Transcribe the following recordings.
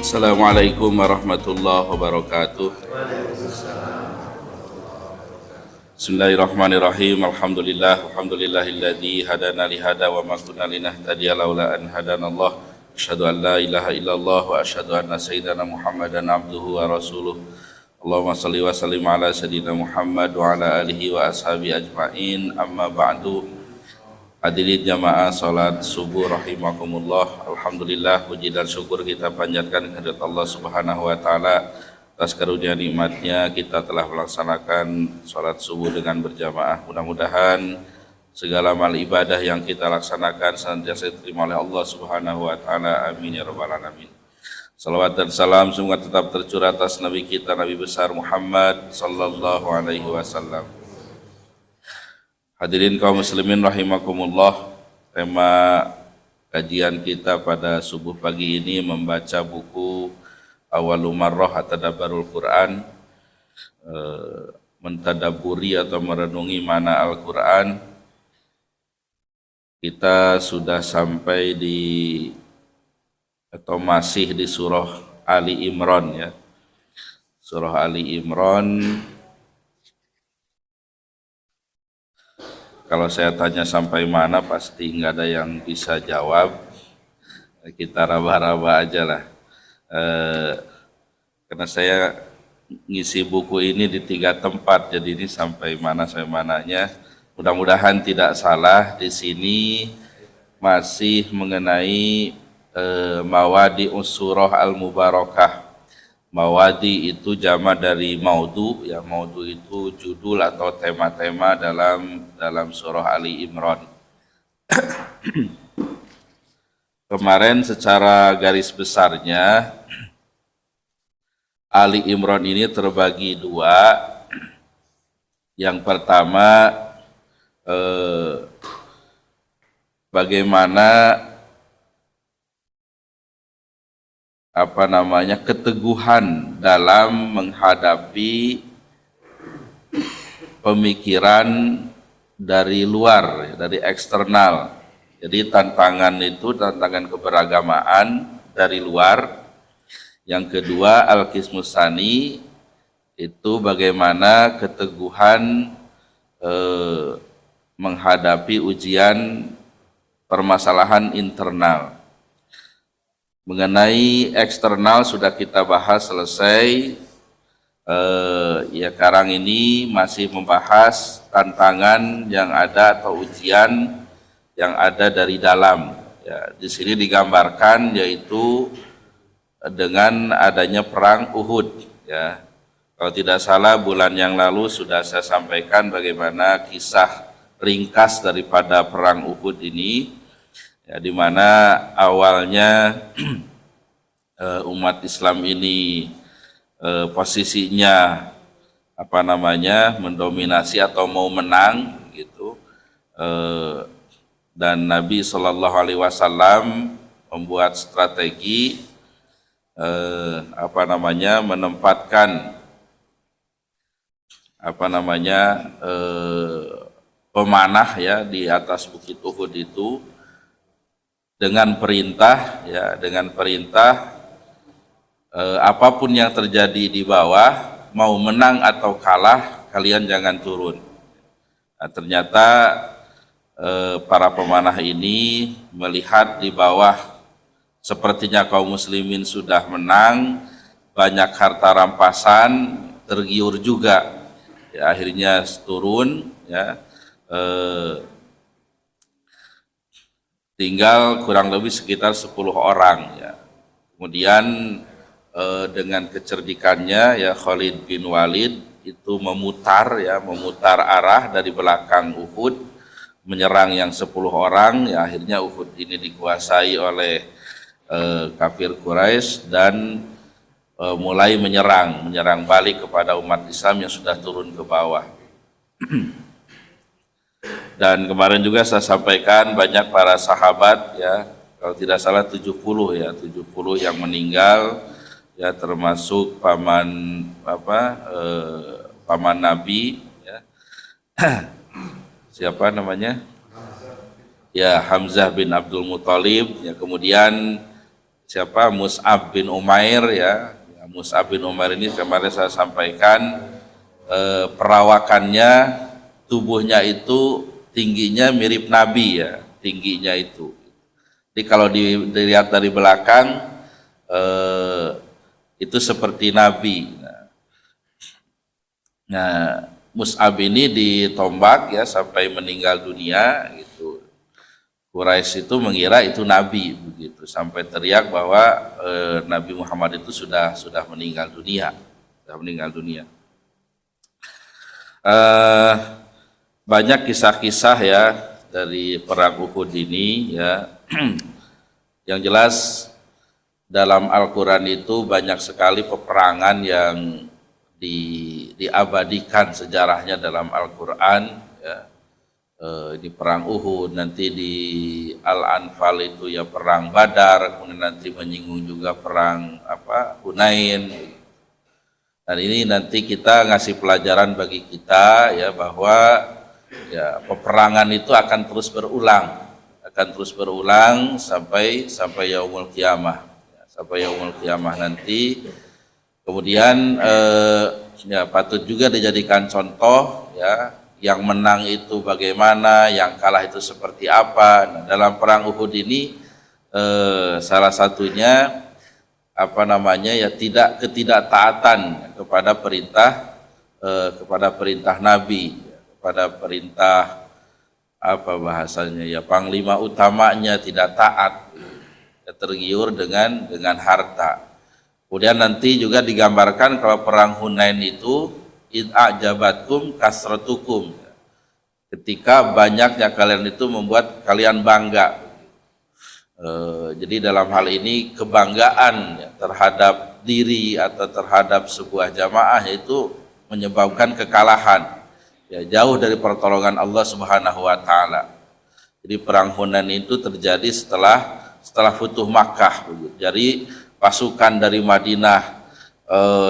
Assalamualaikum warahmatullahi wabarakatuh. Bismillahirrahmanirrahim. Alhamdulillahilladzi hadana li hada wa ma kunna linahtadiya laula an hadanallah. Asyhadu an la ilaha illallah wa asyhadu anna sayyidana Muhammadan abduhu wa rasuluh. Allahumma shalli wa sallim ala sayyidina Muhammad wa ala alihi wa ashabi ajma'in. Amma ba'du. Hadirin jamaah salat subuh rahimakumullah. Alhamdulillah, puji dan syukur kita panjatkan kehadirat Allah Subhanahu wa taala atas karunia nikmatnya kita telah melaksanakan salat subuh dengan berjamaah. Mudah-mudahan segala amal ibadah yang kita laksanakan senantiasa diterima oleh Allah Subhanahu wa taala. Amin ya rabbal alamin. Salawat dan salam semoga tetap tercurah atas Nabi kita, Nabi besar Muhammad sallallahu alaihi wasallam. Hadirin kaum muslimin rahimakumullah, tema kajian kita pada subuh pagi ini membaca buku Awwalu Marrah Tadabburul Quran, mentadaburi atau merenungi makna Al-Quran. Kita sudah sampai di atau masih di surah Ali Imran ya. Surah Ali Imran. Kalau saya tanya sampai mana pasti nggak ada yang bisa jawab. Kita raba-raba aja lah. Karena saya ngisi buku ini di 3 tempat, jadi ini sampai mananya. Mudah-mudahan tidak salah. Di sini masih mengenai Mawadi Surah Al-Mubarakah. Mawadi itu jamak dari maudu, ya maudu itu judul atau tema-tema dalam surah Ali Imran. Kemarin secara garis besarnya Ali Imran ini terbagi 2. Yang pertama bagaimana keteguhan dalam menghadapi pemikiran dari luar, dari eksternal. Jadi tantangan itu tantangan keberagamaan dari luar. Yang kedua Al-Qismus Tsani itu bagaimana keteguhan menghadapi ujian permasalahan internal. Mengenai eksternal sudah kita bahas selesai. Sekarang ini masih membahas tantangan yang ada atau ujian yang ada dari dalam. Ya, di sini digambarkan yaitu dengan adanya perang Uhud. Ya, kalau tidak salah bulan yang lalu sudah saya sampaikan bagaimana kisah ringkas daripada perang Uhud ini. Ya, di mana awalnya umat Islam ini posisinya mendominasi atau mau menang gitu, dan Nabi Shallallahu Alaihi Wasallam membuat strategi menempatkan pemanah ya di atas bukit Uhud itu dengan perintah apapun yang terjadi di bawah, mau menang atau kalah kalian jangan turun. Nah, ternyata para pemanah ini melihat di bawah sepertinya kaum muslimin sudah menang, banyak harta rampasan, tergiur juga ya, akhirnya turun ya. Tinggal kurang lebih sekitar 10 orang ya. Kemudian dengan kecerdikannya ya Khalid bin Walid itu memutar arah dari belakang Uhud, menyerang yang 10 orang ya. Akhirnya Uhud ini dikuasai oleh kafir Quraisy dan mulai menyerang balik kepada umat Islam yang sudah turun ke bawah. Dan kemarin juga saya sampaikan banyak para sahabat ya, kalau tidak salah 70 yang meninggal ya, termasuk paman Nabi ya. Siapa namanya? Ya, Hamzah bin Abdul Muthalib ya. Kemudian siapa Mus'ab bin Umair ya. Mus'ab bin Umair ini kemarin saya sampaikan perawakannya, tubuhnya itu tingginya mirip Nabi ya, tingginya itu. Jadi kalau dilihat dari belakang itu seperti Nabi. Nah, Mus'ab ini ditombak ya sampai meninggal dunia gitu. Quraisy itu mengira itu Nabi begitu, sampai teriak bahwa Nabi Muhammad itu sudah meninggal dunia, banyak kisah-kisah ya dari perang Uhud ini ya. Yang jelas dalam Al-Quran itu banyak sekali peperangan yang diabadikan sejarahnya dalam Al-Quran ya. Di perang Uhud, nanti di Al-Anfal itu ya perang Badar, kemudian nanti menyinggung juga perang Hunain. Dan ini nanti kita ngasih pelajaran bagi kita ya, bahwa ya peperangan itu akan terus berulang sampai yaumul kiamah ya, sampai yaumul kiamah nanti. Kemudian ya patut juga dijadikan contoh ya, yang menang itu bagaimana, yang kalah itu seperti apa. Nah, dalam perang Uhud ini salah satunya ya ketidaktaatan kepada perintah Nabi, kepada perintah bahasanya ya, panglima utamanya tidak taat, tergiur dengan harta. Kemudian nanti juga digambarkan kalau perang Hunain itu id a'jabatkum kasratukum, ketika banyaknya kalian itu membuat kalian bangga. Jadi dalam hal ini kebanggaan ya, terhadap diri atau terhadap sebuah jamaah itu menyebabkan kekalahan ya, jauh dari pertolongan Allah Subhanahu wa taala. Jadi perang Hunain itu terjadi setelah Futuh Makkah. Jadi pasukan dari Madinah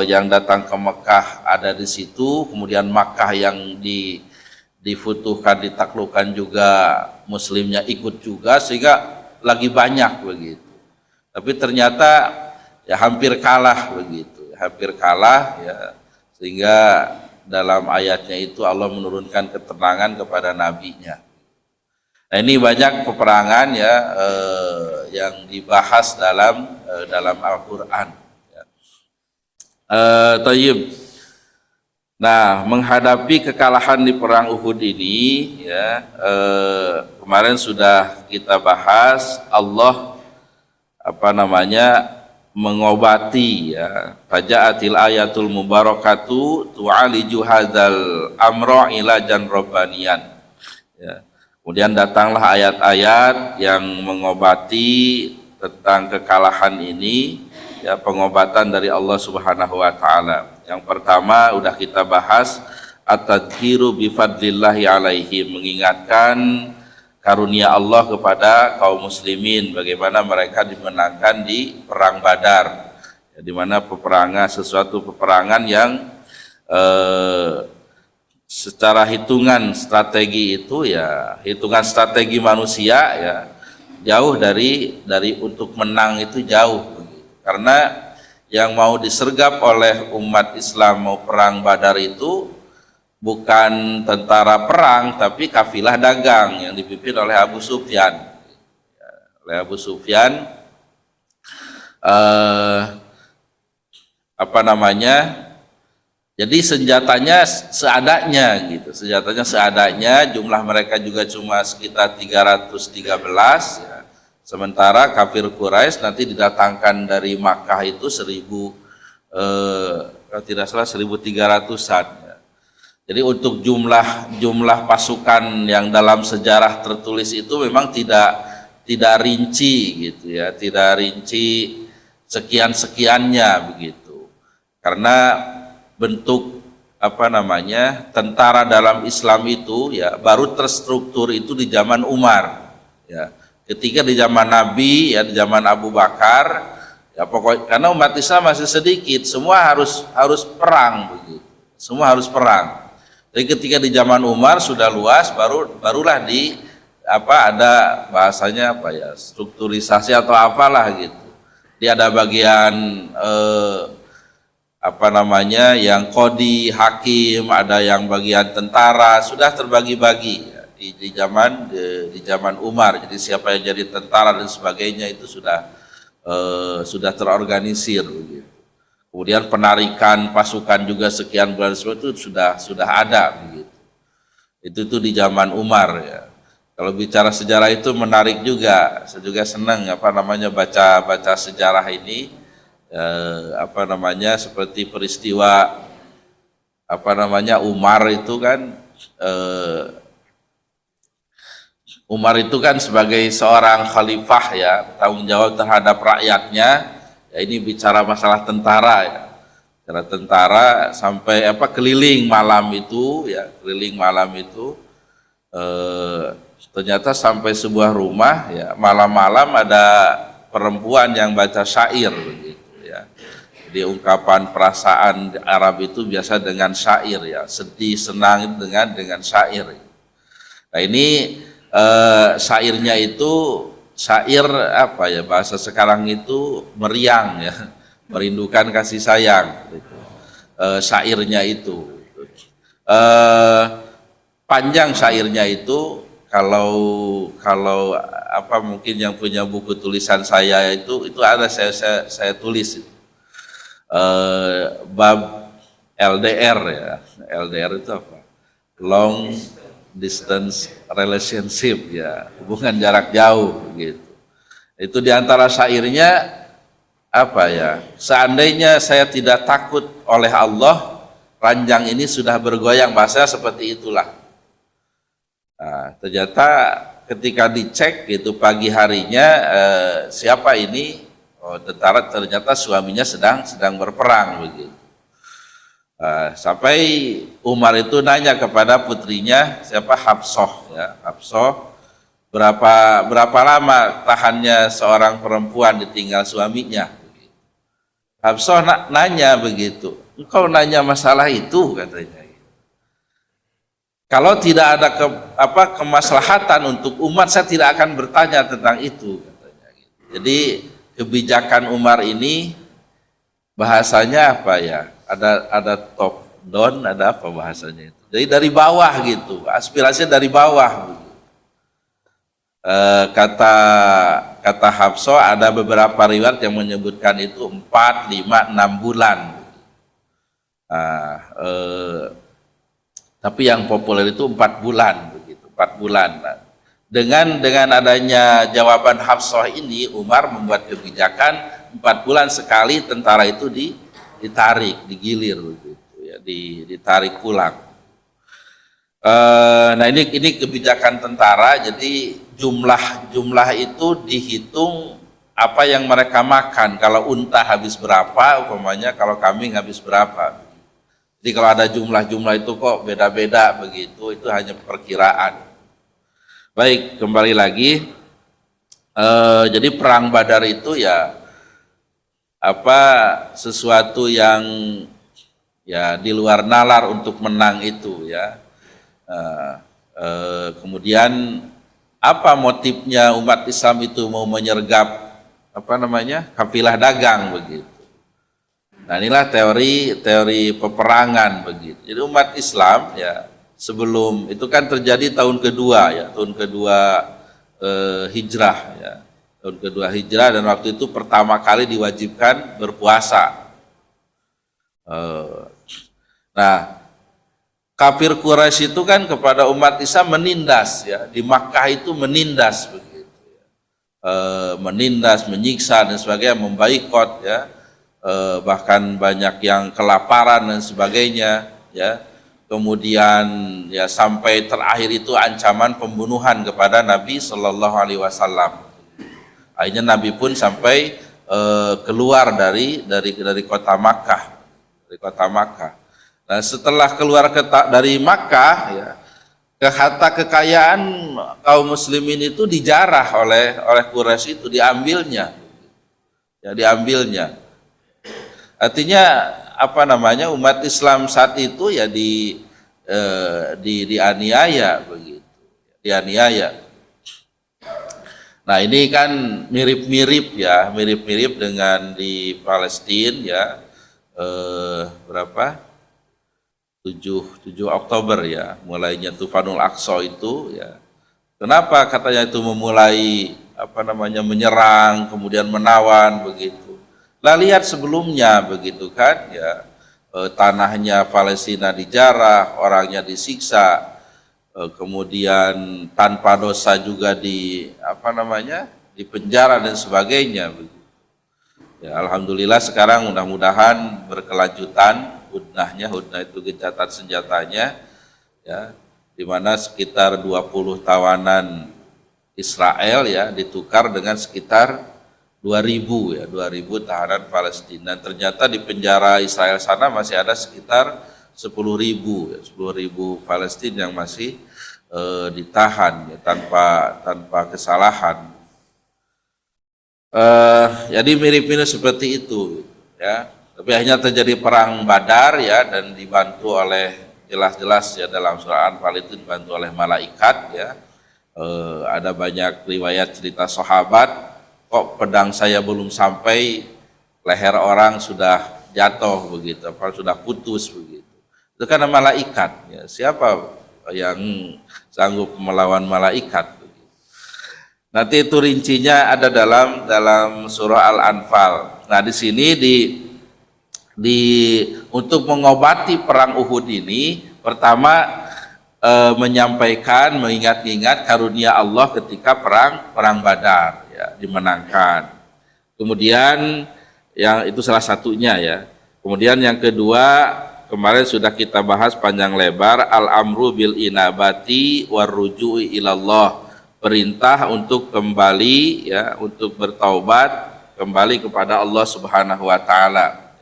yang datang ke Mekah ada di situ, kemudian Makkah yang difutuhkan, ditaklukkan juga, muslimnya ikut juga, sehingga lagi banyak begitu. Tapi ternyata ya hampir kalah begitu, hampir kalah ya, sehingga dalam ayatnya itu Allah menurunkan ketenangan kepada nabinya. Nah, ini banyak peperangan ya yang dibahas dalam Al-Qur'an. Tayyib. Nah, menghadapi kekalahan di perang Uhud ini ya, kemarin sudah kita bahas, Allah mengobati ya, faja'atil ayatul mubarakatu tu'aliju hadzal amra ilajan rabbaniyan ya. Kemudian datanglah ayat-ayat yang mengobati tentang kekalahan ini ya, pengobatan dari Allah Subhanahu wa taala. Yang pertama udah kita bahas, at-tadhkiru bi fadlillahi alaihim, mengingatkan karunia Allah kepada kaum muslimin, bagaimana mereka dimenangkan di perang Badar ya, di mana sesuatu peperangan yang secara hitungan strategi itu ya, hitungan strategi manusia ya, jauh dari untuk menang itu jauh. Karena yang mau disergap oleh umat Islam mau perang Badar itu bukan tentara perang, tapi kafilah dagang yang dipimpin oleh Abu Sufyan. Jadi senjatanya seadanya gitu, jumlah mereka juga cuma sekitar 313 ya. Sementara kafir Quraisy nanti didatangkan dari Makkah itu 1.300-an ya. Jadi untuk jumlah pasukan yang dalam sejarah tertulis itu memang tidak rinci gitu ya, tidak rinci sekian-sekiannya begitu. Karena bentuk tentara dalam Islam itu ya baru terstruktur itu di zaman Umar ya. Ketika di zaman Nabi ya, di zaman Abu Bakar ya, pokoknya karena umat Islam masih sedikit, semua harus perang begitu. Semua harus perang. Jadi ketika di zaman Umar sudah luas, barulah ada bahasanya strukturisasi atau apalah gitu. Dia ada bagian apa namanya yang kodi, hakim, ada yang bagian tentara, sudah terbagi-bagi ya, di zaman Umar. Jadi siapa yang jadi tentara dan sebagainya itu sudah terorganisir begitu. Kemudian penarikan pasukan juga sekian bulan itu sudah ada begitu. Itu di zaman Umar ya. Kalau bicara sejarah itu menarik juga. Saya juga senang apa namanya baca sejarah ini. Apa namanya seperti peristiwa apa namanya Umar itu kan Umar itu kan sebagai seorang khalifah ya, tanggung jawab terhadap rakyatnya. Ya, ini bicara masalah tentara ya. Bicara tentara sampai apa keliling malam itu ya, ternyata sampai sebuah rumah ya, malam-malam ada perempuan yang baca syair begitu ya. Jadi ungkapan perasaan Arab itu biasa dengan syair ya, sedih senang dengan syair. Nah ini syairnya itu syair apa ya, bahasa sekarang itu meriang ya, merindukan kasih sayang gitu. Syairnya itu panjang syairnya itu. Kalau apa mungkin yang punya buku tulisan saya itu ada saya tulis itu. Bab LDR ya. LDR itu apa? Long distance relationship ya, hubungan jarak jauh gitu. Itu diantara syairnya apa ya? Seandainya saya tidak takut oleh Allah, ranjang ini sudah bergoyang, bahasa seperti itulah. Nah, ternyata ketika dicek gitu pagi harinya siapa ini? Oh, tentara, ternyata suaminya sedang berperang begitu. Sampai Umar itu nanya kepada putrinya siapa, Hafsah ya, Hafsah, berapa lama tahannya seorang perempuan ditinggal suaminya? Hafsah nanya begitu. Engkau nanya masalah itu, katanya. Kalau tidak ada kemaslahatan untuk umat, saya tidak akan bertanya tentang itu, katanya. Jadi kebijakan Umar ini bahasanya apa ya? Ada top down, ada apa bahasanya itu? Jadi dari bawah gitu, aspirasinya dari bawah. Kata Hafsah, ada beberapa riwayat yang menyebutkan itu 4, 5, 6 bulan. Tapi yang populer itu 4 bulan begitu, 4 bulan. Nah, dengan adanya jawaban Hafsah ini, Umar membuat kebijakan 4 bulan sekali tentara itu ditarik, digilir begitu ya, ditarik pulang. Nah ini kebijakan tentara. Jadi jumlah itu dihitung apa yang mereka makan. Kalau unta habis berapa, umpamanya kalau kambing habis berapa. Jadi kalau ada jumlah itu kok beda-beda begitu, itu hanya perkiraan. Baik, kembali lagi. Jadi perang Badar itu ya sesuatu yang ya di luar nalar untuk menang itu ya. Kemudian apa motifnya umat Islam itu mau menyergap kafilah dagang begitu. Nah inilah teori peperangan begitu. Jadi umat Islam ya sebelum itu kan terjadi tahun kedua hijrah ya. Tahun kedua hijrah, dan waktu itu pertama kali diwajibkan berpuasa. Nah kafir Quraisy itu kan kepada umat Islam menindas ya, di Makkah itu menindas begitu ya. Menindas, menyiksa dan sebagainya, memboikot ya. Bahkan banyak yang kelaparan dan sebagainya ya. Kemudian ya sampai terakhir itu ancaman pembunuhan kepada Nabi Shallallahu Alaihi Wasallam. Akhirnya Nabi pun sampai keluar dari kota Makkah, Nah setelah keluar dari Makkah ya, harta kekayaan kaum muslimin itu dijarah oleh Quraisy, itu diambilnya. Artinya umat Islam saat itu ya dianiaya begitu, dianiaya. Nah ini kan mirip-mirip ya, mirip-mirip dengan di Palestina ya, berapa? 7 Oktober ya, mulainya Tufanul Aqsa itu ya. Kenapa katanya itu memulai menyerang, kemudian menawan begitu. Lah lihat sebelumnya begitu kan ya, tanahnya Palestina dijarah, orangnya disiksa, kemudian tanpa dosa juga di penjara dan sebagainya. Ya, alhamdulillah sekarang mudah-mudahan berkelanjutan hudnah itu gencatan senjatanya ya, di mana sekitar 20 tawanan Israel ya ditukar dengan sekitar 2000 tahanan Palestina. Ternyata di penjara Israel sana masih ada sekitar 10.000 Palestina yang masih ditahan ya, tanpa kesalahan. Jadi mirip-mirip seperti itu ya. Tapi akhirnya terjadi perang Badar ya, dan dibantu oleh jelas-jelas ya dalam surah Anfal itu dibantu oleh malaikat ya. Ada banyak riwayat cerita sahabat, kok pedang saya belum sampai leher orang sudah jatuh begitu, sudah putus begitu. Itu karena malaikat ya. Siapa yang sanggup melawan malaikat? Nanti itu rincinya ada dalam surah Al-Anfal. Nah, di sini untuk mengobati perang Uhud ini, pertama menyampaikan, mengingat-ingat karunia Allah ketika perang Badar ya, dimenangkan. Kemudian yang itu salah satunya ya. Kemudian yang kedua, kemarin sudah kita bahas panjang lebar, al-amru bil inabati warruju'i ilallah. Perintah untuk kembali ya, untuk bertaubat kembali kepada Allah Subhanahu wa taala.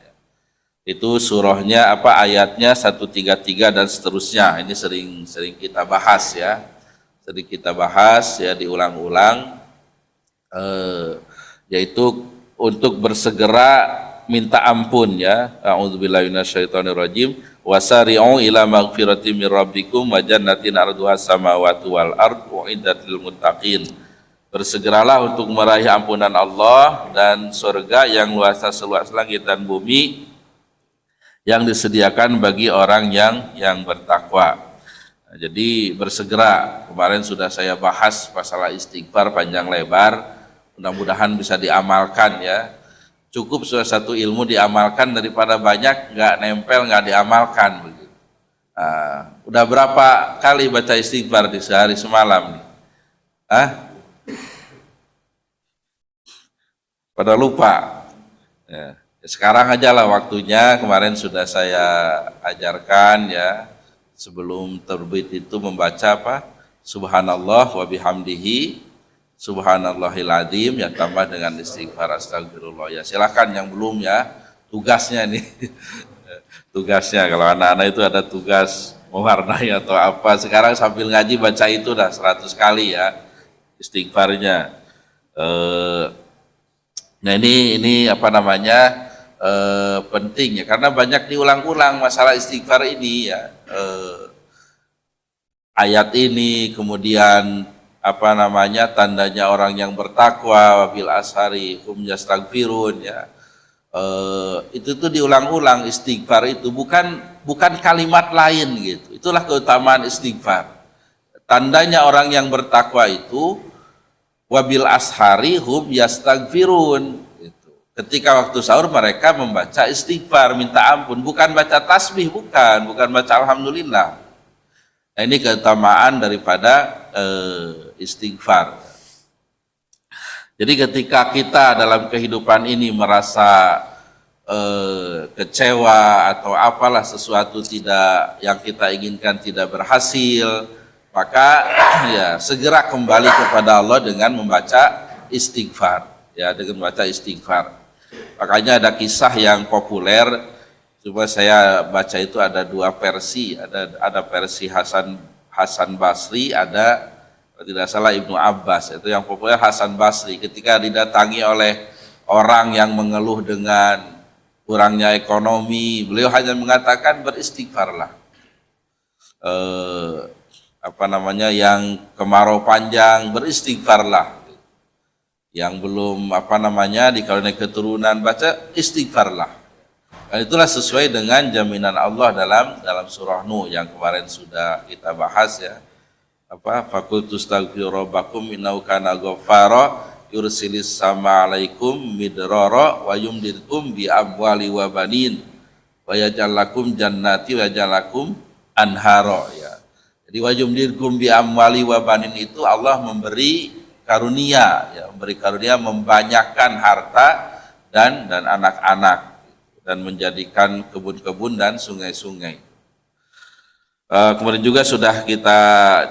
Itu surahnya ayatnya 133 dan seterusnya. Ini sering kita bahas ya. Sering kita bahas ya, diulang-ulang, yaitu untuk bersegera minta ampun ya. A'udzubillahi minasyaitonirrajim. Wasari'u ila maghfiratin min rabbikum wa jannatin 'arduha samawati wal ard u'iddat lil muttaqin. Bersegeralah untuk meraih ampunan Allah dan surga yang luasnya seluas langit dan bumi, yang disediakan bagi orang yang bertakwa. Nah, jadi bersegera, kemarin sudah saya bahas masalah istighfar panjang lebar, mudah-mudahan bisa diamalkan ya. Cukup satu ilmu diamalkan daripada banyak nggak nempel, nggak diamalkan begitu. Nah, udah berapa kali baca istighfar di sehari semalam nih? Pada lupa. Ya, sekarang aja lah waktunya. Kemarin sudah saya ajarkan ya, sebelum terbit itu membaca Subhanallah wa bihamdihi Subhanallahil adzim, ya tambah dengan istighfar astagfirullah. Ya silakan yang belum ya, tugasnya nih. Tugasnya kalau anak-anak itu ada tugas mewarnai atau apa. Sekarang sambil ngaji baca itu udah 100 kali ya istighfarnya. Nah ini penting ya, karena banyak diulang-ulang masalah istighfar ini ya. Ayat ini, kemudian tandanya orang yang bertakwa, wabil ashari hum yastaghfirun ya. Itu tuh diulang-ulang istighfar itu, bukan kalimat lain gitu. Itulah keutamaan istighfar. Tandanya orang yang bertakwa itu wabil ashari hum yastaghfirun gitu. Ketika waktu sahur mereka membaca istighfar, minta ampun, bukan baca tasbih, bukan baca alhamdulillah. Nah, ini keutamaan daripada istighfar. Jadi ketika kita dalam kehidupan ini merasa kecewa atau apalah sesuatu yang kita inginkan tidak berhasil, maka ya segera kembali kepada Allah dengan membaca istighfar ya, dengan membaca istighfar. Makanya ada kisah yang populer, coba saya baca itu ada dua versi, ada versi Hasan Basri, ada tidak salah Ibnu Abbas. Itu yang populer Hasan Basri, ketika didatangi oleh orang yang mengeluh dengan kurangnya ekonomi, beliau hanya mengatakan beristighfarlah. Yang kemarau panjang, beristighfarlah. yang belum dikaruniai keturunan, baca istighfarlah. Dan itulah sesuai dengan jaminan Allah dalam surah Nuh yang kemarin sudah kita bahas ya. Fakultus taghfiru rabbakum innahu kana ghaffara yursilis sama alaikum midrara wa yumdidkum bi amwali wa banin wa yaj'al lakum jannati wa yaj'al lakum anhara ya. Jadi wa yumdidkum bi amwali wa banin itu Allah memberi karunia ya, memberi karunia membanyakkan harta dan anak-anak dan menjadikan kebun-kebun dan sungai-sungai. Kemudian juga sudah kita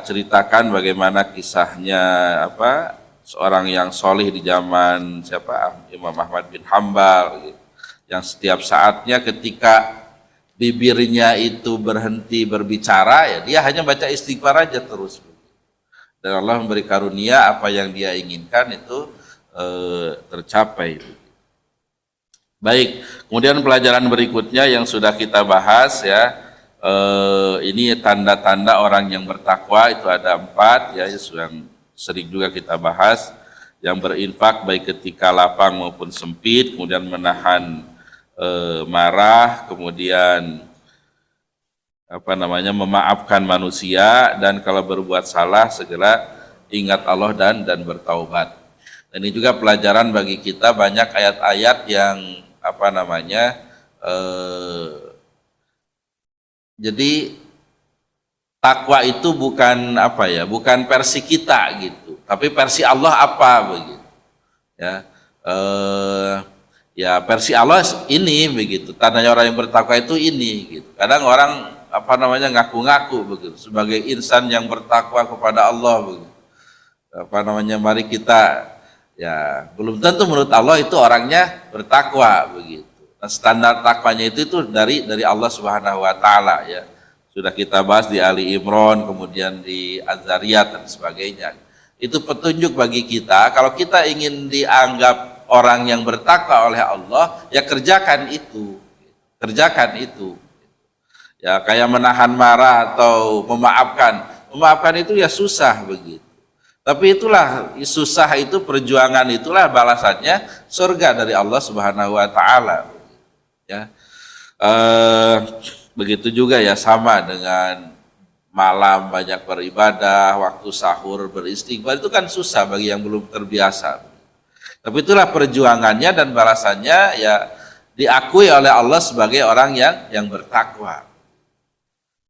ceritakan bagaimana kisahnya seorang yang solih di zaman Imam Ahmad bin Hambal yang setiap saatnya ketika bibirnya itu berhenti berbicara ya dia hanya baca istighfar aja terus, dan Allah memberi karunia apa yang dia inginkan itu tercapai. Baik, kemudian pelajaran berikutnya yang sudah kita bahas ya. Ini tanda-tanda orang yang bertakwa itu ada 4 ya, yang sering juga kita bahas. Yang berinfak baik ketika lapang maupun sempit, kemudian menahan marah, kemudian memaafkan manusia, dan kalau berbuat salah segera ingat Allah dan bertaubat. Dan ini juga pelajaran bagi kita, banyak ayat-ayat yang jadi takwa itu bukan bukan versi kita gitu, tapi versi Allah begitu ya. Ya versi Allah ini begitu, tandanya orang yang bertakwa itu ini gitu. Kadang orang ngaku-ngaku begitu sebagai insan yang bertakwa kepada Allah begitu. Mari kita ya belum tentu menurut Allah itu orangnya bertakwa begitu. Standar takwanya itu dari Allah Subhanahu wa taala ya. Sudah kita bahas di Ali Imran, kemudian di Az-Zariyat dan sebagainya. Itu petunjuk bagi kita, kalau kita ingin dianggap orang yang bertakwa oleh Allah, ya kerjakan itu. Kerjakan itu. Ya kayak menahan marah atau memaafkan. Memaafkan itu ya susah begitu. Tapi itulah susah itu, perjuangan itulah balasannya surga dari Allah Subhanahu wa taala. Ya, begitu juga ya, sama dengan malam banyak beribadah, waktu sahur beristighfar, itu kan susah bagi yang belum terbiasa. Tapi itulah perjuangannya dan balasannya ya diakui oleh Allah sebagai orang yang bertakwa.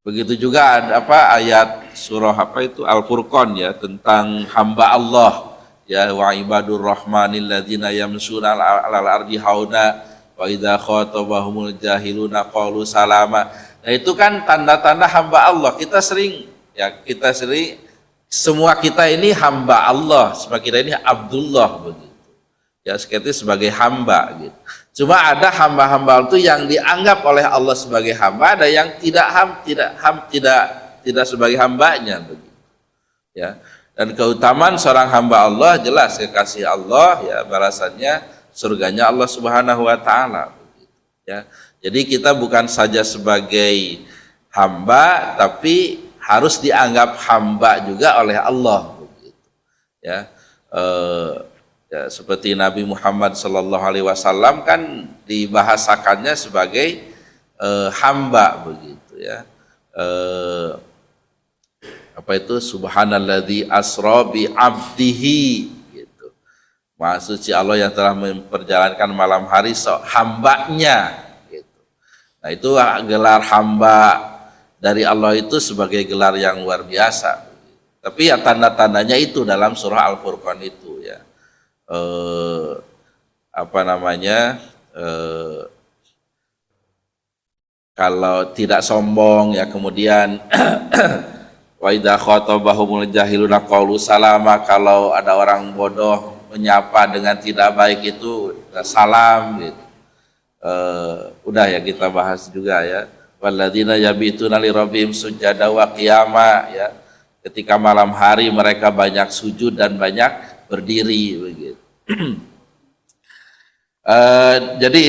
Begitu juga ada ayat surah Al-Furqan ya, tentang hamba Allah ya, wa ibadur rahmanil ladzina yamshuna 'alal ardi hauna wa idza khatabahumul jahiluna qalu salama. Nah itu kan tanda-tanda hamba Allah. Kita sering semua kita ini hamba Allah, semua kita ini Abdullah begitu. Ya sebagai hamba gitu. Cuma ada hamba-hamba itu yang dianggap oleh Allah sebagai hamba, ada yang tidak sebagai hambanya begitu. Ya. Dan keutamaan seorang hamba Allah jelas kekasih Allah ya, balasannya surganya Allah Subhanahu wa taala ya. Jadi kita bukan saja sebagai hamba, tapi harus dianggap hamba juga oleh Allah begitu ya. Ya seperti Nabi Muhammad sallallahu alaihi wasallam kan dibahasakannya sebagai hamba begitu ya. Subhanalladzi asra bi 'abdihi. Maha suci Allah yang telah memperjalankan malam hari hambanya gitu. Nah itu gelar hamba dari Allah itu sebagai gelar yang luar biasa. Tapi ya tanda-tandanya itu dalam surah Al-Furqan itu ya. Kalau tidak sombong ya, kemudian wa idza khatabahumul jahiluna qalu salama, kalau ada orang bodoh menyapa dengan tidak baik itu salam gitu. Udah ya kita bahas juga ya, walladzina yabituna li rabbihim sujada wa qiyama ya, ketika malam hari mereka banyak sujud dan banyak berdiri begitu. Jadi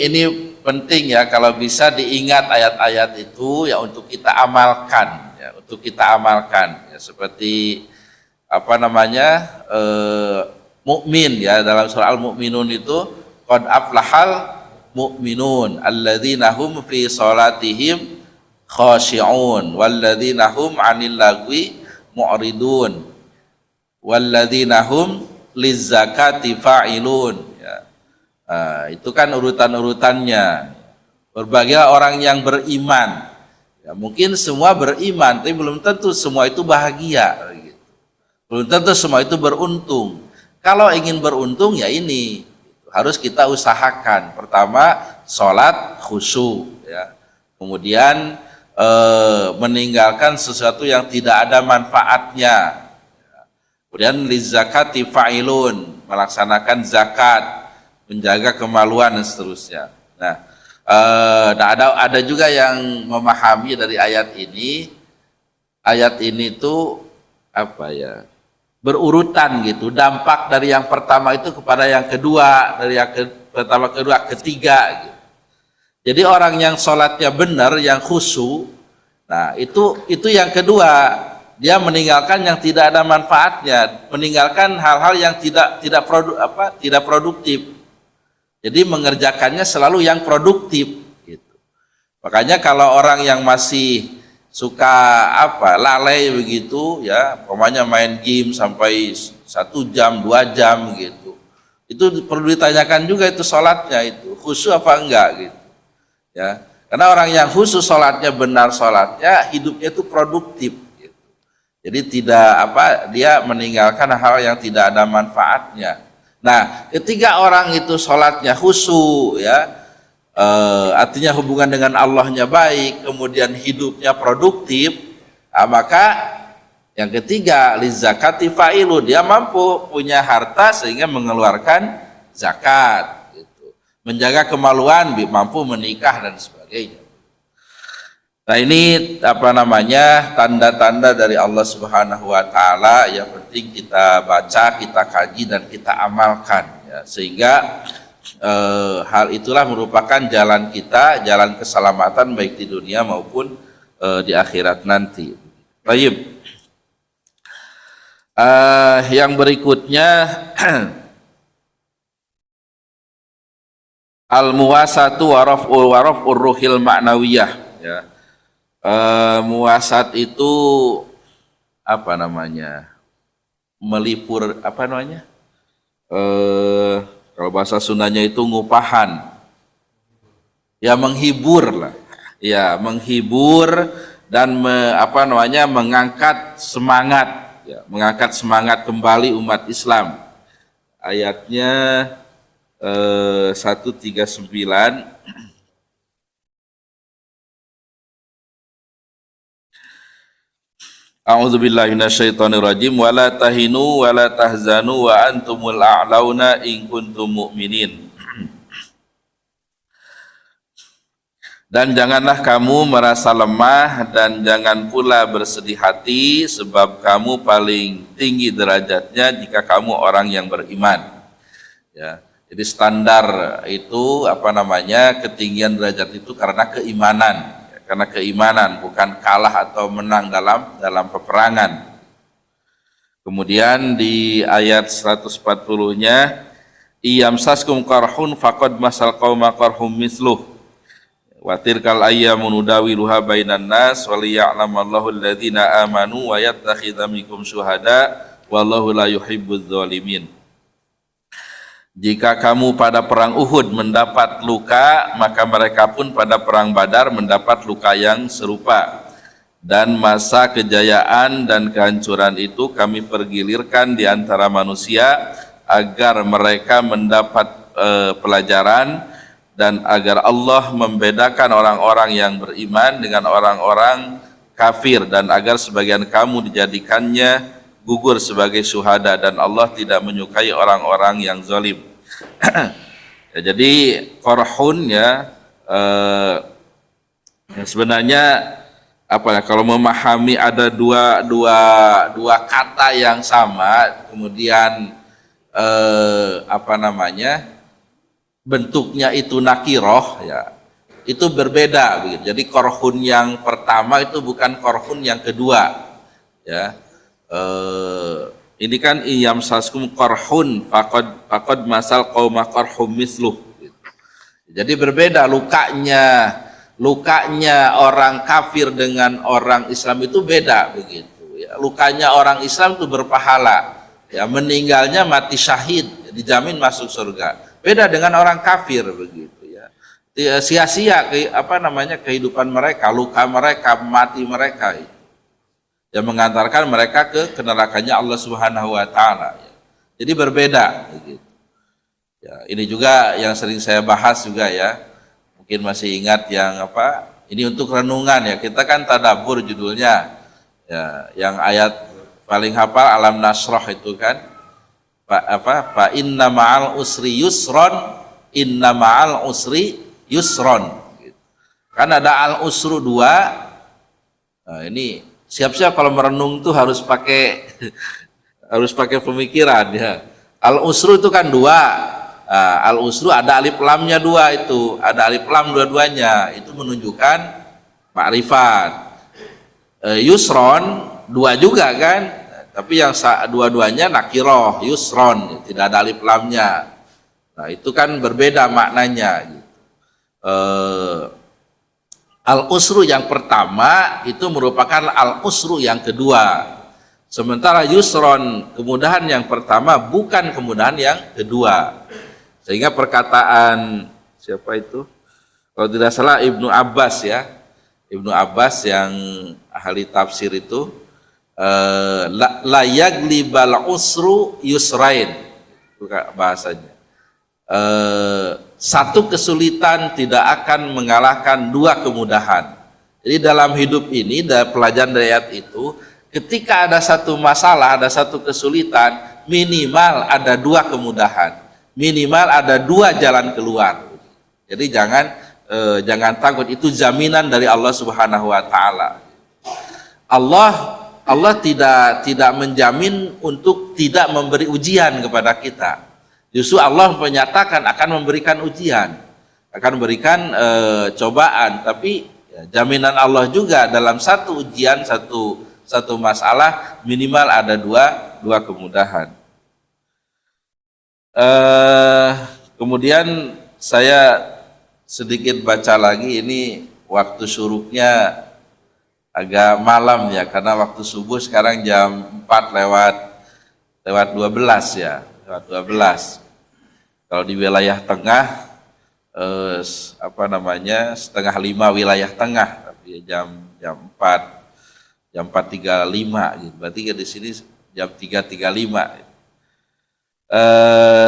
ini penting ya, kalau bisa diingat ayat-ayat itu ya untuk kita amalkan ya, untuk kita amalkan ya, seperti mukmin ya, dalam surah Al-Mu'minun itu qad aflahal mu'minun alladzina hum fi salatihim khashi'un walladzina hum 'anil lagwi mu'ridun walladzina hum lizzakati fa'ilun ya. Itu kan urutan-urutannya. Berbahagialah orang yang beriman ya, mungkin semua beriman tapi belum tentu semua itu bahagia gitu. Belum tentu semua itu beruntung. Kalau ingin beruntung ya ini harus kita usahakan. Pertama sholat khusyuk ya. Kemudian meninggalkan sesuatu yang tidak ada manfaatnya. Kemudian lizakati fa'ilun, melaksanakan zakat, menjaga kemaluan dan seterusnya. Nah, ada juga yang memahami dari ayat ini tuh apa ya, berurutan gitu, dampak dari yang pertama itu kepada yang kedua, dari yang pertama kedua ketiga gitu. Jadi orang yang sholatnya benar, yang khusyuk, nah itu yang kedua, dia meninggalkan yang tidak ada manfaatnya, meninggalkan hal-hal yang tidak produktif. Jadi mengerjakannya selalu yang produktif gitu. Makanya kalau orang yang masih suka lalai begitu ya, pokoknya main game sampai 1 jam 2 jam gitu, itu perlu ditanyakan juga itu sholatnya itu khusyuk apa enggak gitu ya. Karena orang yang khusyuk sholatnya benar, sholatnya hidupnya itu produktif gitu. Jadi dia meninggalkan hal yang tidak ada manfaatnya. Nah, ketika orang itu sholatnya khusyuk ya, artinya hubungan dengan Allahnya baik, kemudian hidupnya produktif, maka yang ketiga lizakati fa'ilu, dia mampu punya harta sehingga mengeluarkan zakat gitu. Menjaga kemaluan, mampu menikah dan sebagainya. Nah, ini tanda-tanda dari Allah Subhanahu wa taala yang penting kita baca, kita kaji dan kita amalkan ya, sehingga hal itulah merupakan jalan kita, jalan keselamatan baik di dunia maupun di akhirat nanti. Baik. Yang berikutnya al-muwasatu wa raf'ur ruhil ma'nawiyah ya. Muwasat itu melipur kalau bahasa Sundanya itu ngupahan ya, menghibur lah ya, menghibur dan mengangkat semangat ya, mengangkat semangat kembali umat Islam. Ayatnya 139. A'udzubillahi minasyaitonirrajim wala tahinu wala tahzanu wa antumul a'launa in kuntum mu'minin. Dan janganlah kamu merasa lemah dan jangan pula bersedih hati sebab kamu paling tinggi derajatnya jika kamu orang yang beriman. Ya, jadi standar itu ketinggian derajat itu karena keimanan. Karena keimanan, bukan kalah atau menang dalam peperangan. Kemudian di ayat 140-nya, iyamsaskum qarhun faqad masal qauma qarhum misluh wa tilkal ayyamu nudawiluha bainan nas wa liya'lamallahu alladhina amanu wa yattakhidha minkum syuhada wallahu la yuhibbudz zalimin. Jika kamu pada perang Uhud mendapat luka, maka mereka pun pada perang Badar mendapat luka yang serupa. Dan masa kejayaan dan kehancuran itu kami pergilirkan di antara manusia agar mereka mendapat pelajaran dan agar Allah membedakan orang-orang yang beriman dengan orang-orang kafir dan agar sebagian kamu dijadikannya gugur sebagai syuhada dan Allah tidak menyukai orang-orang yang zalim. Ya, jadi qarhun ya, sebenarnya kalau memahami ada dua kata yang sama kemudian bentuknya itu nakiroh ya, itu berbeda begitu. Jadi qarhun yang pertama itu bukan qarhun yang kedua ya. Ini kan iyam saskum qarhun faqad masal qauma qarhum misluh. Jadi berbeda lukanya orang kafir dengan orang Islam itu beda begitu ya. Lukanya orang Islam itu berpahala ya, meninggalnya mati syahid dijamin masuk surga. Beda dengan orang kafir begitu ya. Sia-sia kehidupan mereka, luka mereka, mati mereka itu yang mengantarkan mereka ke nerakanya Allah Subhanahu wa taala ya. Jadi berbeda begitu. Ya, ini juga yang sering saya bahas juga ya. Mungkin masih ingat yang ini untuk renungan ya. Kita kan tadabbur judulnya. Ya, yang ayat paling hafal Alam Nasrah itu kan. Fa inna ma'al usri yusron, inna ma'al usri yusron. Gitu. Kan ada al usru 2. Nah, ini siap-siap kalau merenung tuh harus pakai pemikiran ya. Al usru itu kan 2. Al usru ada alif lamnya 2 itu, ada alif lam dua-duanya, itu menunjukkan makrifat. Yusron 2 juga kan, tapi yang dua-duanya nakiroh, yusron, tidak ada alif lamnya. Nah itu kan berbeda maknanya. Gitu. Al usru yang pertama itu merupakan al usru yang kedua. Sementara yusron, kemudahan yang pertama bukan kemudahan yang kedua. Sehingga perkataan siapa itu? Kalau tidak salah Ibnu Abbas ya. Ibnu Abbas yang ahli tafsir itu la yaglibal usru yusrain. Bukan bahasanya. Satu kesulitan tidak akan mengalahkan 2 kemudahan. Jadi dalam hidup ini, dari pelajaran dari ayat itu, ketika ada satu masalah, ada satu kesulitan, minimal ada 2 kemudahan. Minimal ada 2 jalan keluar. Jadi jangan takut, itu jaminan dari Allah Subhanahu wa taala. Allah tidak menjamin untuk tidak memberi ujian kepada kita. Justru Allah menyatakan akan memberikan ujian, akan memberikan cobaan, tapi ya, jaminan Allah juga dalam satu ujian, satu masalah minimal ada dua kemudahan. Kemudian saya sedikit baca lagi, ini waktu syuruknya agak malam ya, karena waktu subuh sekarang jam 4 lewat 12 ya, lewat 12. Kalau di wilayah tengah 4:30 wilayah tengah, tapi jam 4:35 gitu. Berarti di sini jam 3:35.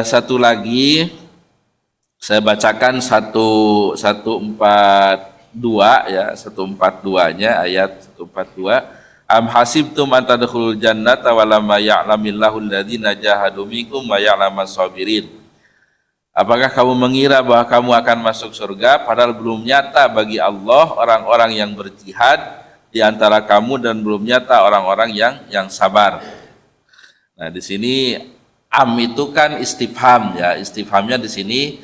Satu lagi saya bacakan 142 ya, 142-nya ayat 142. Am hasibtum an tadkhulul jannata wa lam ya'lamillahu alladziina jahadu minkum wa ya'lamas sabirin. Apakah kamu mengira bahwa kamu akan masuk surga padahal belum nyata bagi Allah orang-orang yang berjihad di antara kamu dan belum nyata orang-orang yang sabar. Nah, di sini am itu kan istifham ya. Istifhamnya di sini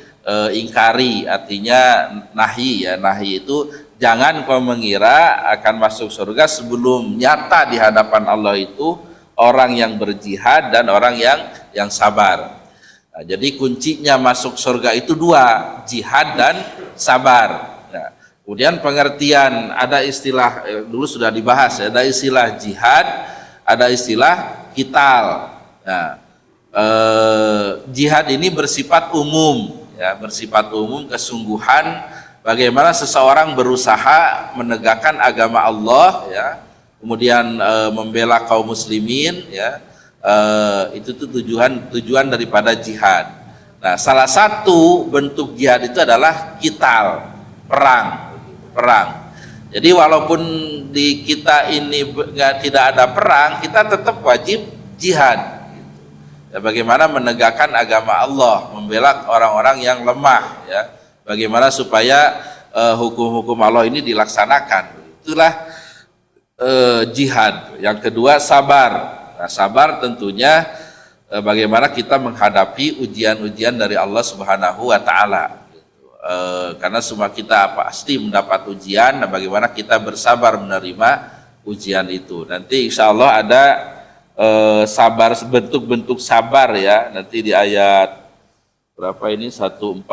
ingkari, artinya nahi ya. Nahi itu jangan kau mengira akan masuk surga sebelum nyata di hadapan Allah itu orang yang berjihad dan orang yang sabar. Nah, jadi kuncinya masuk surga itu 2, jihad dan sabar. Nah, kemudian pengertian, ada istilah dulu sudah dibahas, ada istilah jihad, ada istilah qital. Nah, jihad ini bersifat umum ya, bersifat umum, kesungguhan bagaimana seseorang berusaha menegakkan agama Allah ya, kemudian membela kaum muslimin ya. Itu tuh tujuan daripada jihad. Nah, salah satu bentuk jihad itu adalah qital, perang. Jadi walaupun di kita ini tidak ada perang, kita tetap wajib jihad. Ya, bagaimana menegakkan agama Allah, membela orang-orang yang lemah ya. Bagaimana supaya hukum-hukum Allah ini dilaksanakan. Itulah jihad. Yang kedua sabar. Nah, sabar tentunya bagaimana kita menghadapi ujian-ujian dari Allah Subhanahu wa taala. Karena semua kita pasti mendapat ujian, nah bagaimana kita bersabar menerima ujian itu. Nanti insya Allah ada sabar, bentuk-bentuk sabar ya, nanti di ayat berapa ini 146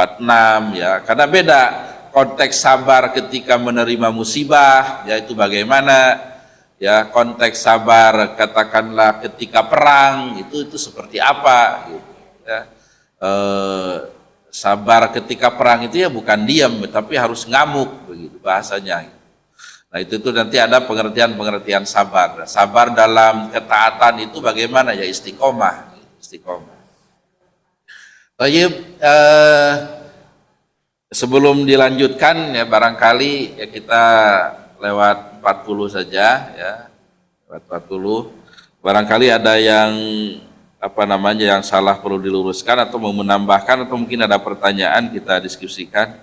ya, karena beda konteks sabar ketika menerima musibah yaitu bagaimana ya, konteks sabar katakanlah ketika perang itu seperti apa gitu ya. Sabar ketika perang itu ya bukan diam tapi harus ngamuk begitu bahasanya. Nah itu nanti ada pengertian sabar. Sabar dalam ketaatan itu bagaimana ya, istiqomah. Baik, sebelum dilanjutkan ya barangkali ya kita lewat 40 saja ya, lewat 40. Barangkali ada yang yang salah perlu diluruskan atau mau menambahkan atau mungkin ada pertanyaan kita diskusikan.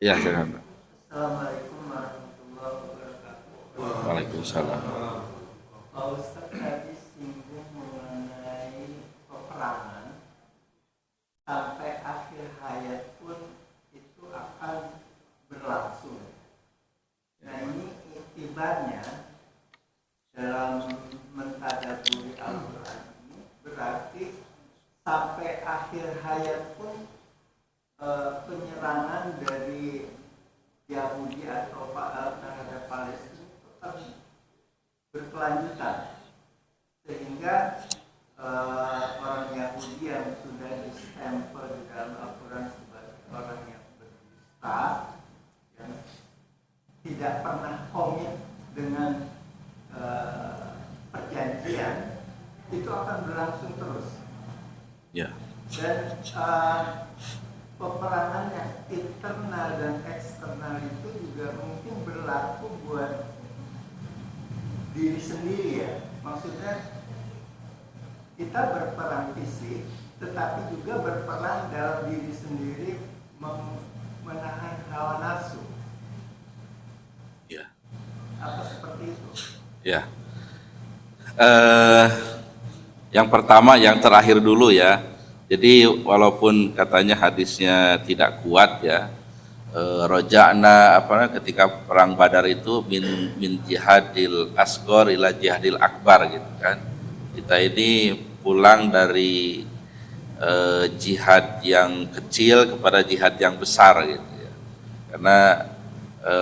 Ya, silakan. Assalamualaikum warahmatullahi wabarakatuh. Waalaikumsalam. Pak Ustaz tadi singgung mengenai peperangan sampai akhir hayat pun itu akan berlangsung. Nah ini iktibarnya dalam mentadaburi Al-Quran ini berarti sampai akhir hayat pun penyerangan dari Yahudi atau terhadap Palestina tetap berkelanjutan, sehingga orang Yahudi yang sudah distempel di dalam Al-Quran sebagai orang yang berdusta, yang tidak pernah komit dengan perjanjian, itu akan berlangsung terus. Ya. Dan peperangan yang internal dan eksternal itu juga mungkin berlaku buat diri sendiri ya. Maksudnya kita berperang fisik, tetapi juga berperang dalam diri sendiri menahan hawa nafsu. Ya. Apa seperti itu? Ya. Yang pertama, yang terakhir dulu ya. Jadi walaupun katanya hadisnya tidak kuat ya, roja'na ketika perang Badar itu min jihadil asghar ila jihadil akbar gitu kan. Kita ini pulang dari jihad yang kecil kepada jihad yang besar gitu ya. Karena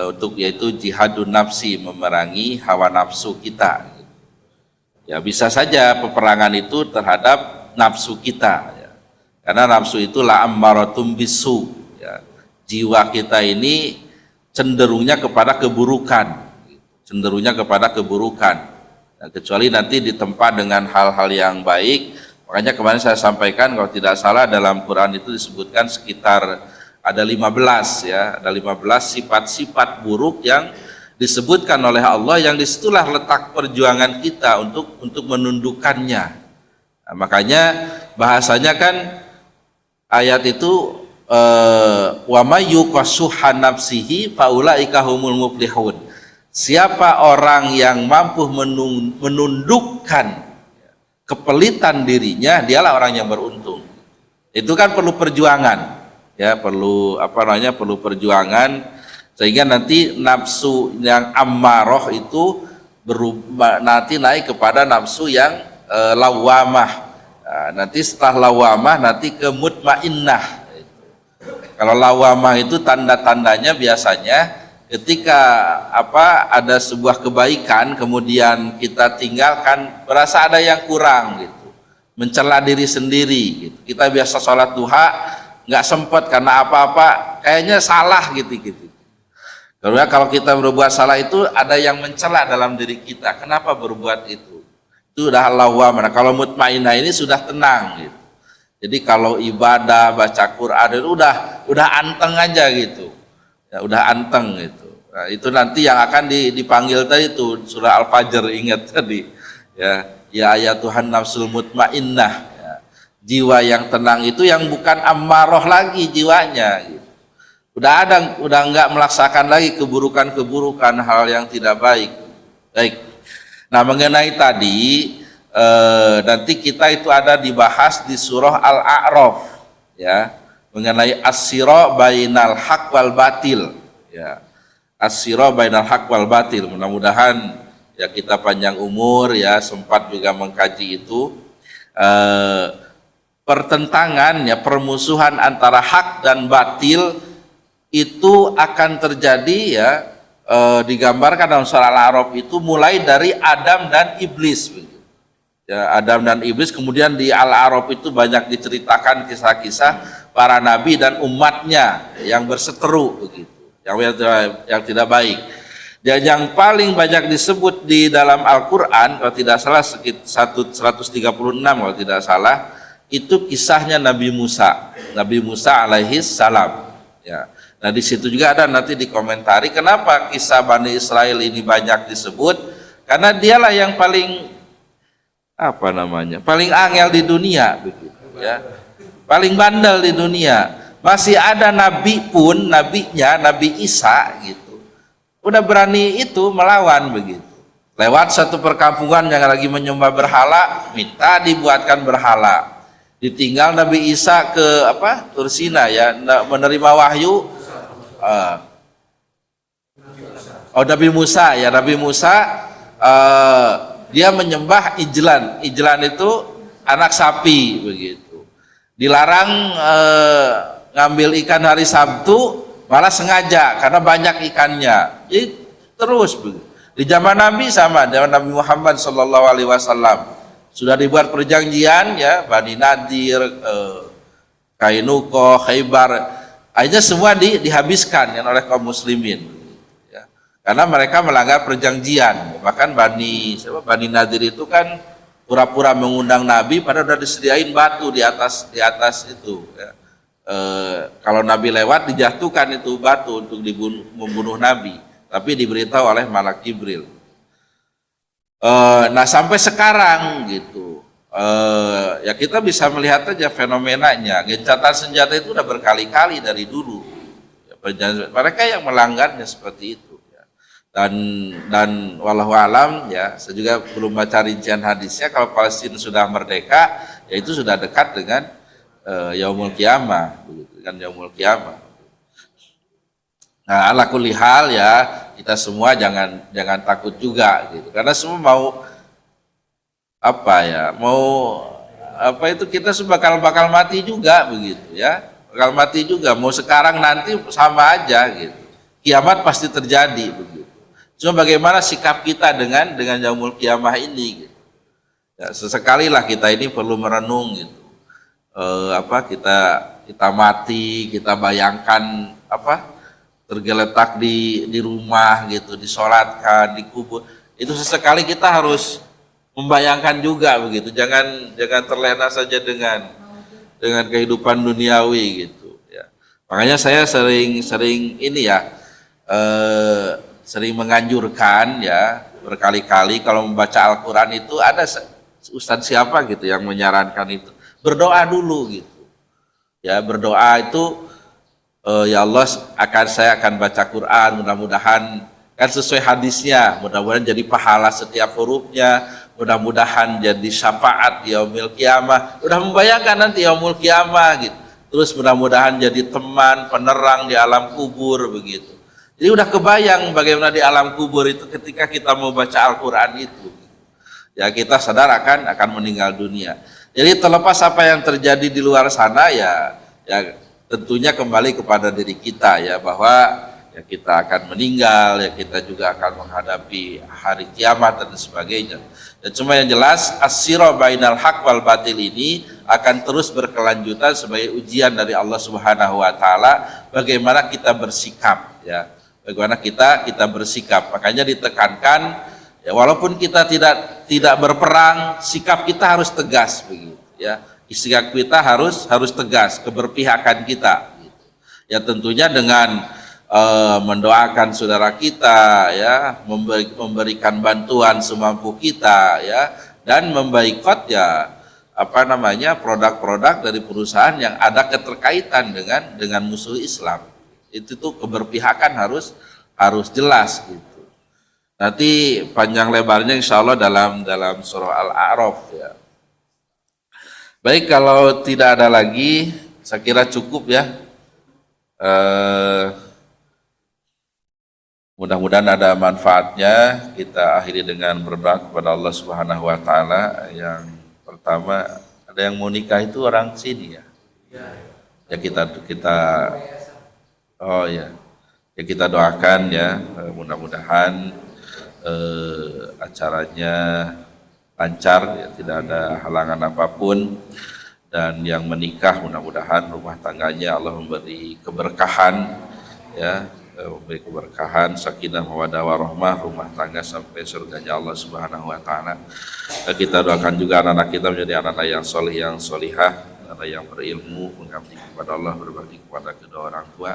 untuk yaitu jihadun nafsi, memerangi hawa nafsu kita. Ya bisa saja peperangan itu terhadap nafsu kita ya. Karena nafsu itu la'ammaratum bisu ya. Jiwa kita ini cenderungnya kepada keburukan. Nah, kecuali nanti ditempa dengan hal-hal yang baik. Makanya kemarin saya sampaikan kalau tidak salah dalam Quran itu disebutkan sekitar ada 15 ya, ada 15 sifat-sifat buruk yang disebutkan oleh Allah, yang disitulah letak perjuangan kita untuk menundukkannya. Nah, makanya bahasanya kan ayat itu wa may yuqashuha nafsihi faulaika humul muflihun. Siapa orang yang mampu menundukkan kepelitan dirinya, dialah orang yang beruntung. Itu kan perlu perjuangan. Ya, perlu perjuangan sehingga nanti nafsu yang ammaroh itu nanti naik kepada nafsu yang lawamah. Nah, nanti setelah lawamah nanti ke mutmainnah. Kalau lawamah itu tanda-tandanya biasanya ketika ada sebuah kebaikan kemudian kita tinggalkan, berasa ada yang kurang gitu, mencela diri sendiri gitu. Kita biasa sholat duha nggak sempat karena apa-apa, kayaknya salah gitu. Karena kalau kita berbuat salah itu ada yang mencela dalam diri kita, kenapa berbuat itu? Itu udah lawamah. Kalau mutmainnah ini sudah tenang gitu. Jadi kalau ibadah, baca Quran itu udah anteng aja gitu. Ya, udah anteng gitu. Nah, itu nanti yang akan dipanggil tadi itu surah Al-Fajr, ingat tadi. Ya ayat Tuhan nafsul mutmainnah. Ya. Jiwa yang tenang itu yang bukan ammaroh lagi jiwanya gitu. Udah enggak melaksakan lagi keburukan-keburukan, hal yang tidak baik. Baik. Nah, mengenai tadi nanti kita itu ada dibahas di surah Al-A'raf ya, mengenai as-sira bainal haq wal batil ya. as-sira bainal haq wal batil. Mudah-mudahan ya kita panjang umur ya, sempat juga mengkaji itu. Pertentangan ya, permusuhan antara hak dan batil itu akan terjadi ya, digambarkan dalam surah Al-A'raf itu mulai dari Adam dan Iblis ya, Adam dan Iblis. Kemudian di Al-A'raf itu banyak diceritakan kisah-kisah para nabi dan umatnya yang berseteru begitu, yang tidak baik. Dan yang paling banyak disebut di dalam Al-Quran kalau tidak salah sekitar 136 kalau tidak salah, itu kisahnya Nabi Musa alaihi salam ya. Nah di situ juga ada nanti dikomentari kenapa kisah Bani Israel ini banyak disebut, karena dialah yang paling paling angel di dunia begitu ya, paling bandel di dunia. Masih ada nabi pun, nabinya Nabi Isa gitu, udah berani itu melawan begitu. Lewat satu perkampungan yang lagi menyembah berhala, minta dibuatkan berhala. Ditinggal Nabi Isa ke Tursina ya, menerima wahyu. Nabi Musa ya, Nabi Musa dia menyembah ijlan. Ijlan itu anak sapi begitu. Dilarang ngambil ikan hari Sabtu, malah sengaja karena banyak ikannya. Jadi terus begitu. Di zaman Nabi sama, zaman Nabi Muhammad SAW sudah dibuat perjanjian ya, Bani Nadir, Kainuko, Khaybar, akhirnya semua dihabiskan ya, oleh kaum muslimin ya, karena mereka melanggar perjanjian. Bahkan Bani Nadir itu kan pura-pura mengundang Nabi padahal sudah disediain batu di atas itu ya. Kalau Nabi lewat dijatuhkan itu batu untuk membunuh Nabi, tapi diberitahu oleh Malak Jibril. Nah sampai sekarang gitu ya kita bisa melihat aja fenomenanya. Gencatan senjata itu udah berkali-kali dari dulu ya, mereka yang melanggarnya seperti itu ya. Dan wallahu alam ya, saya juga belum baca rincian hadisnya, kalau Palestina sudah merdeka ya itu sudah dekat dengan yaumul qiyamah begitu, dengan yaumul qiyamah. Nah ala kulli hal ya, kita semua jangan takut juga gitu, karena semua mau itu kita bakal mati juga begitu ya, bakal mati juga, mau sekarang nanti sama aja gitu, kiamat pasti terjadi begitu. Cuma bagaimana sikap kita dengan yaumul qiyamah ini gitu ya, sesekali lah kita ini perlu merenung gitu. Kita mati, kita bayangkan tergeletak di rumah gitu, disolatkan, dikubur, itu sesekali kita harus membayangkan juga begitu. Jangan terlena saja dengan kehidupan duniawi gitu ya. Makanya saya sering ini ya, sering menganjurkan ya, berkali-kali kalau membaca Al-Quran itu ada ustadz siapa gitu yang menyarankan itu, berdoa dulu gitu ya. Berdoa itu ya Allah, saya akan baca Quran, mudah-mudahan kan sesuai hadisnya, mudah-mudahan jadi pahala setiap hurufnya, mudah-mudahan jadi syafaat di yaumil qiyamah, udah membayangkan nanti yaumul qiyamah gitu. Terus mudah-mudahan jadi teman penerang di alam kubur begitu. Jadi udah kebayang bagaimana di alam kubur itu ketika kita mau baca Al-Quran itu ya, kita sadar akan meninggal dunia. Jadi terlepas apa yang terjadi di luar sana ya tentunya kembali kepada diri kita ya, bahwa ya kita akan meninggal ya, kita juga akan menghadapi hari kiamat dan sebagainya. Dan cuma yang jelas as-sira bainal haq wal batil ini akan terus berkelanjutan sebagai ujian dari Allah Subhanahu wa taala, bagaimana kita bersikap ya, bagaimana kita bersikap. Makanya ditekankan ya, walaupun kita tidak berperang, sikap kita harus tegas begitu ya. Sikap kita harus tegas, keberpihakan kita gitu. Ya tentunya dengan mendoakan saudara kita ya, memberikan bantuan semampu kita ya, dan memboikot ya produk-produk dari perusahaan yang ada keterkaitan dengan musuh Islam. Itu tuh keberpihakan harus jelas gitu. Nanti panjang lebarnya insya Allah dalam surah Al-A'raf ya. Baik, kalau tidak ada lagi, saya kira cukup ya. Mudah-mudahan ada manfaatnya. Kita akhiri dengan berdoa kepada Allah Subhanahu wa taala. Yang pertama, ada yang mau nikah itu orang sini ya. Ya kita oh ya. Ya kita doakan ya, mudah-mudahan acaranya lancar ya, tidak ada halangan apapun, dan yang menikah mudah-mudahan rumah tangganya Allah memberi keberkahan ya, memberi keberkahan, sakinah mawaddah warahmah, rumah tangga sampai surganya Allah Subhanahu wa taala. Kita doakan juga anak-anak kita menjadi anak-anak yang soleh, yang solihah, anak yang berilmu, mengabdi kepada Allah, berbakti kepada kedua orang tua.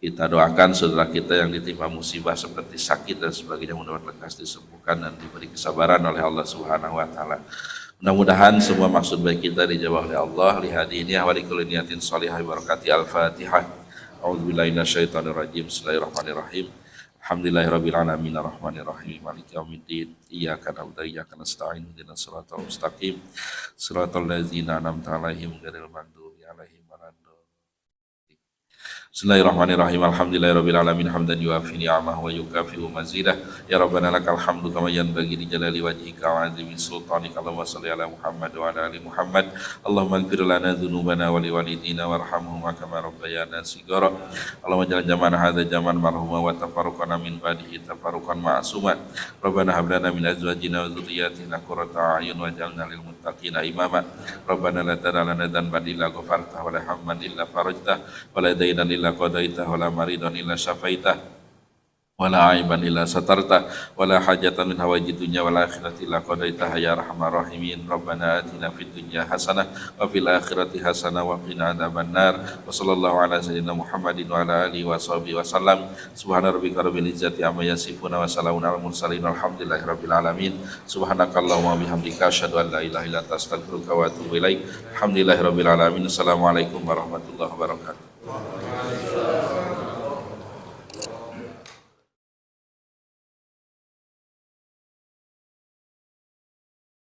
Kita doakan saudara kita yang ditimpa musibah seperti sakit dan sebagainya, mudah-mudahan lekas disembuhkan dan diberi kesabaran oleh Allah Subhanahu wa taala. Mudah-mudahan semua maksud baik kita dijawab oleh Allah. Lihadi ini wa likulli niyatin shalihah barakati al-Fatihah. A'udzubillahi minasyaitonir rajim. Bismillahirrahmanirrahim. Alhamdulillahirabbil alamin arrahmanir rahim maliki yaumiddin. Iyyaka na'budu wa iyyaka nasta'in ihdinas siratal mustaqim. Siratal ladzina an'amta 'alaihim ghairil maghdubi 'alaihim waladdallin. Bismillahirrahmanirrahim. Alhamdulillahirabbil alamin hamdan yuafi ni'amahu wa yukafi'u mazidah. Ya Rabbana lakal hamdu kama yanbaghi li jalali wajhika wa 'azimi sultanika. Allahumma shalli ala Muhammad wa ala ali Muhammad. Allahumma ighfir lana dzunubana wa liwalidina warhamhum kama rabbayana shighara. Allahumma ja'al jamana hadza jaman marhuma wa tafarruqana min ba'dihi tafarruqan ma'suma. Rabbana hab lana min azwajina wa dhurriyyatina qurrata a'yun waj'alna lil muttaqina imama. Rabbana la tad'a lana dhanban illa ghafartahu wa la hamman illa farajtahu wa la daynan illa qadaitah wa la maridan illa syafaitah wa la aiban illa satartah wa la hajatan min hawaijid dunya wal akhirati illa qadaitah ya arhamar rahimin. Rabbana atina fid dunya hasanah wa fil akhirati hasanah wa qina adzabannar. Wa sallallahu ala sayyidina Muhammadin wa ala alihi wa sahbihi wa sallam. Subhana rabbika rabbil izzati amma yasifun wa salamun alal mursalin walhamdulillahi rabbil alamin. Subhanakallahumma wa bihamdika asyhadu an la ilaha illa anta astaghfiruka wa atubu ilaik. Alhamdulillahi rabbil alamin. Assalamualaikum warahmatullahi wabarakatuh.